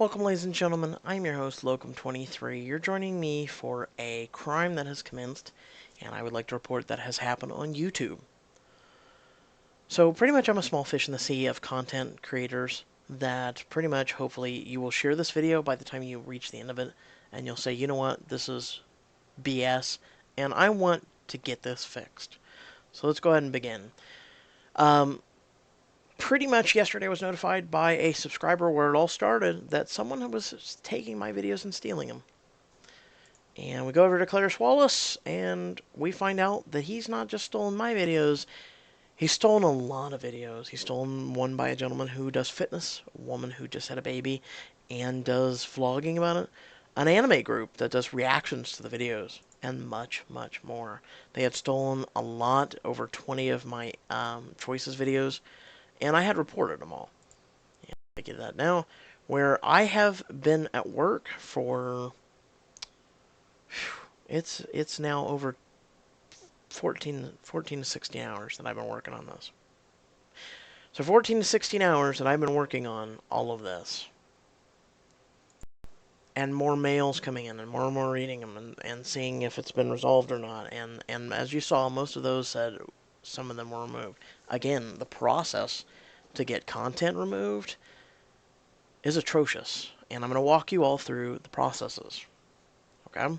Welcome, ladies and gentlemen. I'm your host, Locum23. You're joining me for a crime that has commenced, and I would like to report that has happened on YouTube. So, pretty much, I'm a small fish in the sea of content creators that pretty much, hopefully, you will share this video by the time you reach the end of it, and you'll say, you know what, this is BS, and I want to get this fixed. So, let's go ahead and begin. Pretty much yesterday I was notified by a subscriber where it all started that someone was taking my videos and stealing them. And we go over to Clarice Wallace and we find out that he's not just stolen my videos, he's stolen a lot of videos. He's stolen one by a gentleman who does fitness, a woman who just had a baby and does vlogging about it, an anime group that does reactions to the videos, and much, much more. They had stolen a lot, over 20 of my Choices videos, and I had reported them all. And I get that now, where I have been at work for, it's now over 14 to 16 hours that I've been working on this. So 14 to 16 hours that I've been working on all of this. And more mails coming in, and more reading them, and seeing if it's been resolved or not. And as you saw, most of those said some of them were removed. Again, the process to get content removed is atrocious, and I'm going to walk you all through the processes. Okay?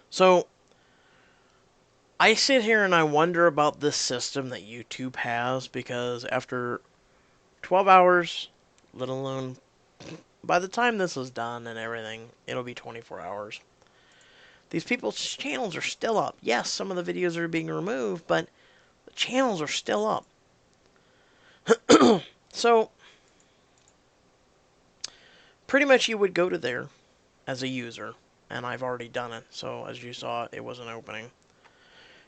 So, I sit here and I wonder about this system that YouTube has, because after 12 hours, let alone by the time this is done and everything, it'll be 24 hours. These people's channels are still up. Yes, some of the videos are being removed, but the channels are still up. So, pretty much you would go to there as a user, and I've already done it, so as you saw, it wasn't opening.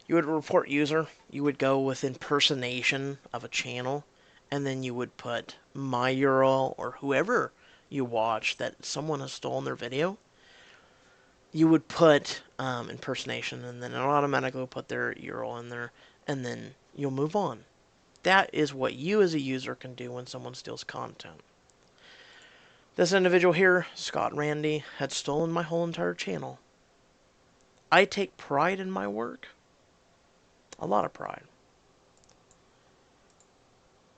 You would report user, you would go with impersonation of a channel, and then you would put my URL or whoever you watch that someone has stolen their video. You would put impersonation, and then it automatically will put their URL in there, and then you'll move on. That is what you as a user can do when someone steals content. This individual here, Scott Randy, had stolen my whole entire channel. I take pride in my work. A lot of pride.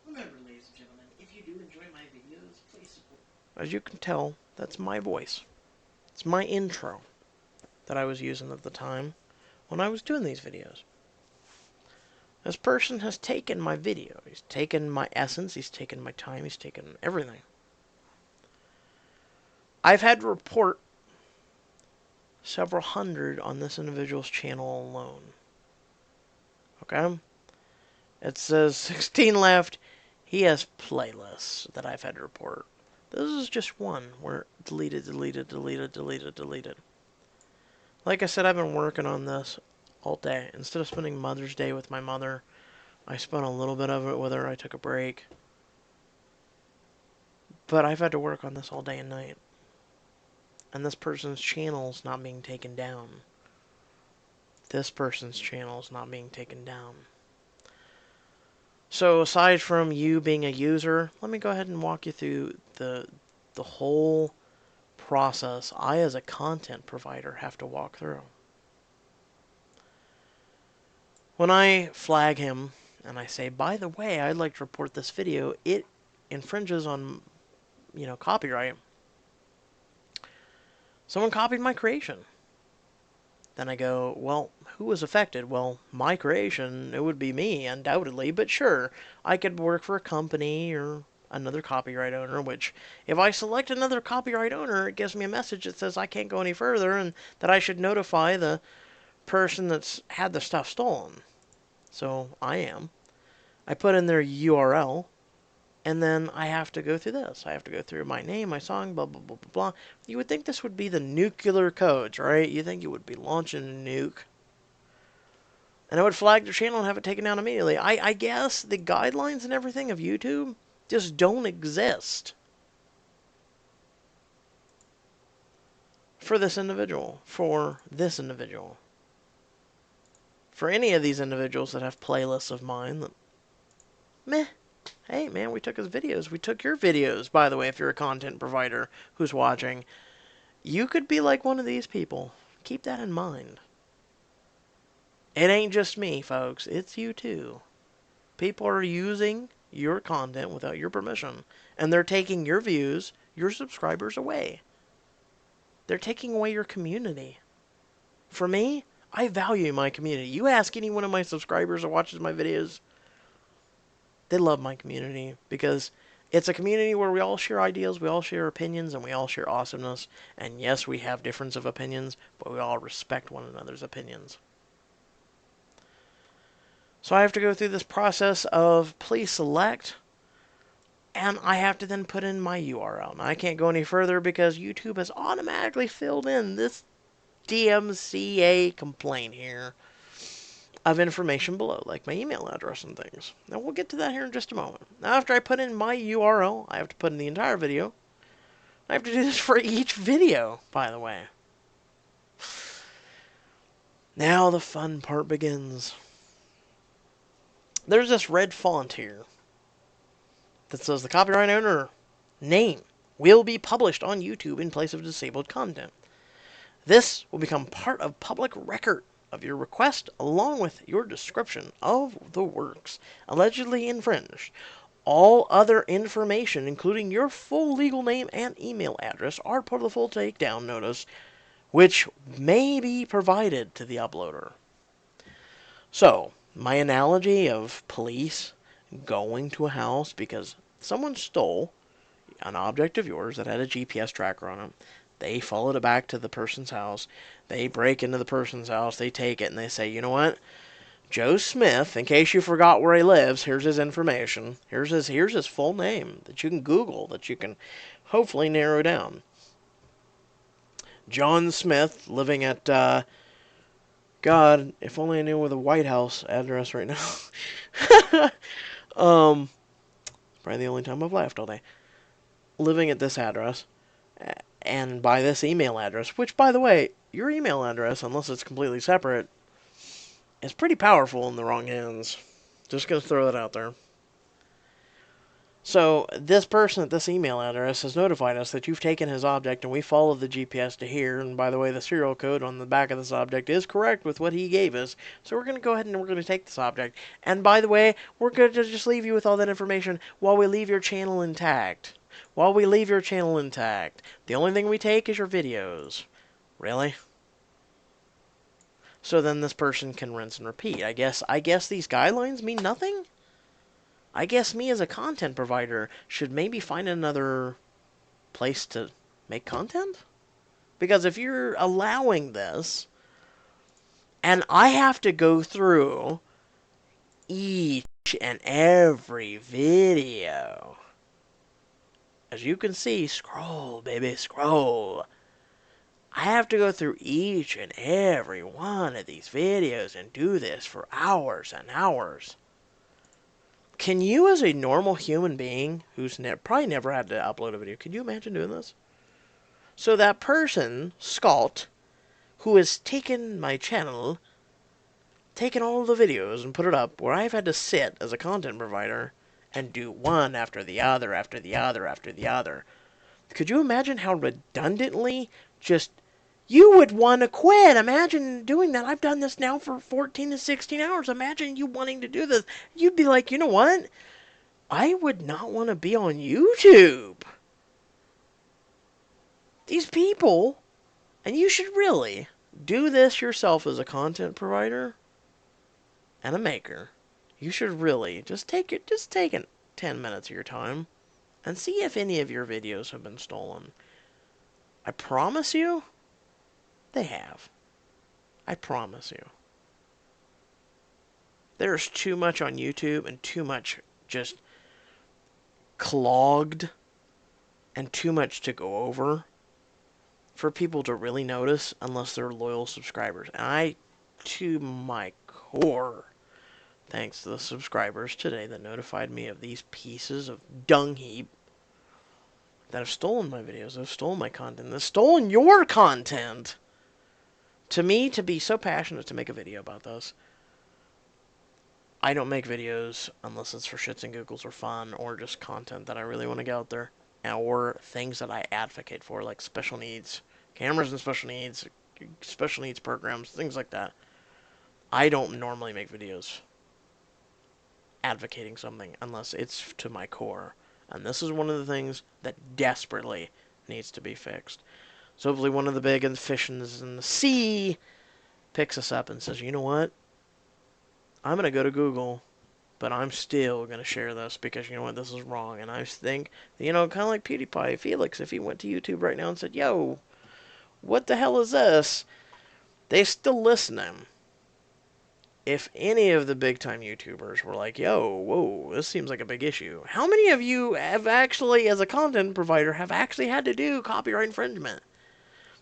Remember, ladies and gentlemen, if you do enjoy my videos, please support. As you can tell, that's my voice. It's my intro that I was using at the time when I was doing these videos. This person has taken my video. He's taken my essence. He's taken my time. He's taken everything. I've had to report several hundred on this individual's channel alone. Okay? It says 16 left. He has playlists that I've had to report. This is just one where deleted. Like I said, I've been working on this all day. Instead of spending Mother's Day with my mother, I spent a little bit of it with her. I took a break. But I've had to work on this all day and night. And this person's channel's not being taken down. This person's channel's not being taken down. So aside from you being a user, let me go ahead and walk you through the whole process I as a content provider have to walk through. When I flag him and I say, by the way, I'd like to report this video, it infringes on, copyright. Someone copied my creation. Then I go, well, who was affected? Well, my creation, it would be me, undoubtedly, but sure, I could work for a company or another copyright owner, which, if I select another copyright owner, it gives me a message that says I can't go any further and that I should notify the person that's had the stuff stolen. So, I am. I put in their URL, and then I have to go through this. I have to go through my name, my song, blah, blah, blah, blah, blah. You would think this would be the nuclear codes, right? You think you would be launching a nuke. And I would flag their channel and have it taken down immediately. I guess the guidelines and everything of YouTube just don't exist for this individual, for this individual. For any of these individuals that have playlists of mine that, meh, Hey, man, we took his videos. We took your videos, by the way, if you're a content provider who's watching. You could be like one of these people. Keep that in mind. It ain't just me, folks. It's you too. People are using your content without your permission, and they're taking your views, your subscribers away. They're taking away your community. For me, I value my community. You ask any one of my subscribers that watches my videos, they love my community because it's a community where we all share ideas, we all share opinions, and we all share awesomeness. And yes, we have difference of opinions, but we all respect one another's opinions. So I have to go through this process of please select, and I have to then put in my URL. Now I can't go any further because YouTube has automatically filled in this DMCA complaint here of information below, like my email address and things. Now we'll get to that here in just a moment. Now after I put in my URL, I have to put in the entire video. I have to do this for each video, by the way. Now the fun part begins. There's this red font here that says the copyright owner name will be published on YouTube in place of disabled content. This will become part of public record of your request along with your description of the works allegedly infringed. All other information, including your full legal name and email address, are part of the full takedown notice, which may be provided to the uploader. So, my analogy of police going to a house because someone stole an object of yours that had a GPS tracker on it. They followed it back to the person's house. They break into the person's house. They take it and they say, you know what? Joe Smith, in case you forgot where he lives, here's his information. Here's his full name that you can Google, that you can hopefully narrow down. John Smith, living at, God, if only I knew where the White House address right now. Probably the only time I've laughed all day. Living at this address, and by this email address, which, by the way, your email address, unless it's completely separate, is pretty powerful in the wrong hands. Just going to throw that out there. So, this person at this email address has notified us that you've taken his object and we followed the GPS to here. And by the way, the serial code on the back of this object is correct with what he gave us. So we're going to go ahead and we're going to take this object. And by the way, we're going to just leave you with all that information while we leave your channel intact. While we leave your channel intact. The only thing we take is your videos. Really? So then this person can rinse and repeat. I guess these guidelines mean nothing? I guess me as a content provider should maybe find another place to make content? Because if you're allowing this, and I have to go through each and every video, as you can see, scroll, baby, scroll. I have to go through each and every one of these videos and do this for hours and hours. Can you, as a normal human being who's probably never had to upload a video, can you imagine doing this? So that person, Scott, who has taken my channel, taken all the videos and put it up, where I've had to sit as a content provider and do one after the other, after the other, after the other. Could you imagine how redundantly just you would want to quit? Imagine doing that. I've done this now for 14 to 16 hours. Imagine you wanting to do this. You'd be like, you know what? I would not want to be on YouTube. These people, and you should really do this yourself as a content provider and a maker. You should really just take 10 minutes of your time and see if any of your videos have been stolen. I promise you, they have. I promise you. There's too much on YouTube and too much just clogged and too much to go over for people to really notice unless they're loyal subscribers. And I, to my core, thanks to the subscribers today that notified me of these pieces of dung heap that have stolen my videos, that have stolen my content, that have stolen your content. To me, to be so passionate to make a video about this, I don't make videos unless it's for shits and giggles or fun or just content that I really want to get out there, or things that I advocate for, like special needs, cameras and special needs programs, things like that. I don't normally make videos advocating something unless it's to my core. And this is one of the things that desperately needs to be fixed. So hopefully one of the big fishes in the sea picks us up and says, you know what? I'm going to go to Google, but I'm still going to share this because you know what? This is wrong. And I think, kind of like PewDiePie, Felix, if he went to YouTube right now and said, yo, what the hell is this? They still listen to him. If any of the big time YouTubers were like, yo, whoa, this seems like a big issue, how many of you have actually, as a content provider, have actually had to do copyright infringement?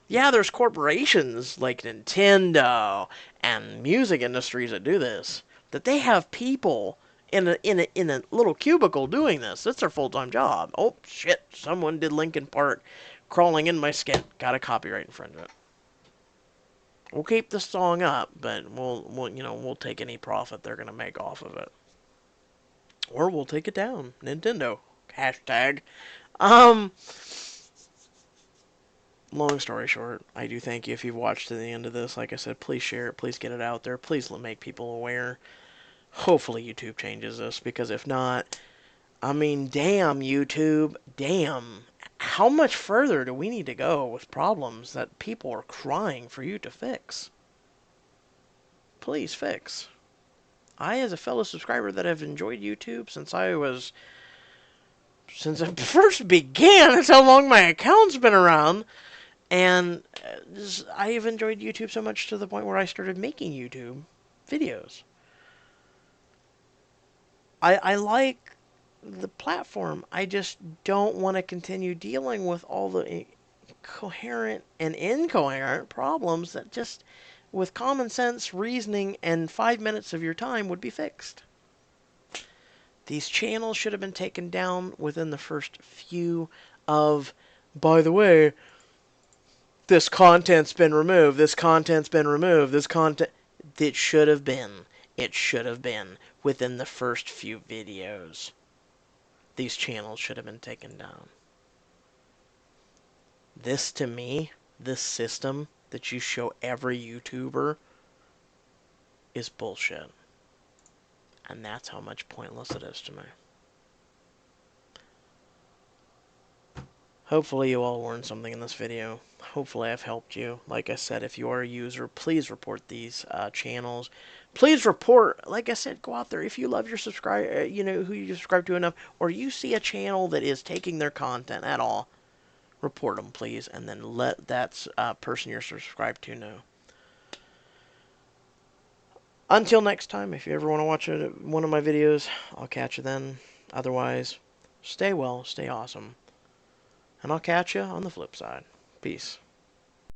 Yeah, there's corporations like Nintendo and music industries that do this. That they have people in a little cubicle doing this. That's their full-time job. Oh shit! Someone did Linkin Park, crawling in my skin. Got a copyright infringement. We'll keep the song up, but we'll take any profit they're gonna make off of it, or we'll take it down. Nintendo hashtag. Um. Long story short, I do thank you if you've watched to the end of this. Like I said, please share it. Please get it out there. Please make people aware. Hopefully YouTube changes this, because if not, I mean, damn YouTube, damn. How much further do we need to go with problems that people are crying for you to fix? Please fix. I, as a fellow subscriber that have enjoyed YouTube since I first began, that's how long my account's been around. And I have enjoyed YouTube so much to the point where I started making YouTube videos. I like the platform. I just don't want to continue dealing with all the coherent and incoherent problems that just, with common sense, reasoning, and 5 minutes of your time would be fixed. These channels should have been taken down within the first few of, by the way, this content's been removed, this content's been removed, this content... It should have been. It should have been within the first few videos. These channels should have been taken down. This, to me, this system that you show every YouTuber is bullshit. And that's how much pointless it is to me. Hopefully you all learned something in this video. Hopefully I've helped you. Like I said, if you are a user, please report these channels. Please report, like I said, go out there. If you love your who you subscribe to enough, or you see a channel that is taking their content at all, report them, please, and then let that person you're subscribed to know. Until next time, if you ever want to watch one of my videos, I'll catch you then. Otherwise, stay well, stay awesome. And I'll catch you on the flip side. Peace.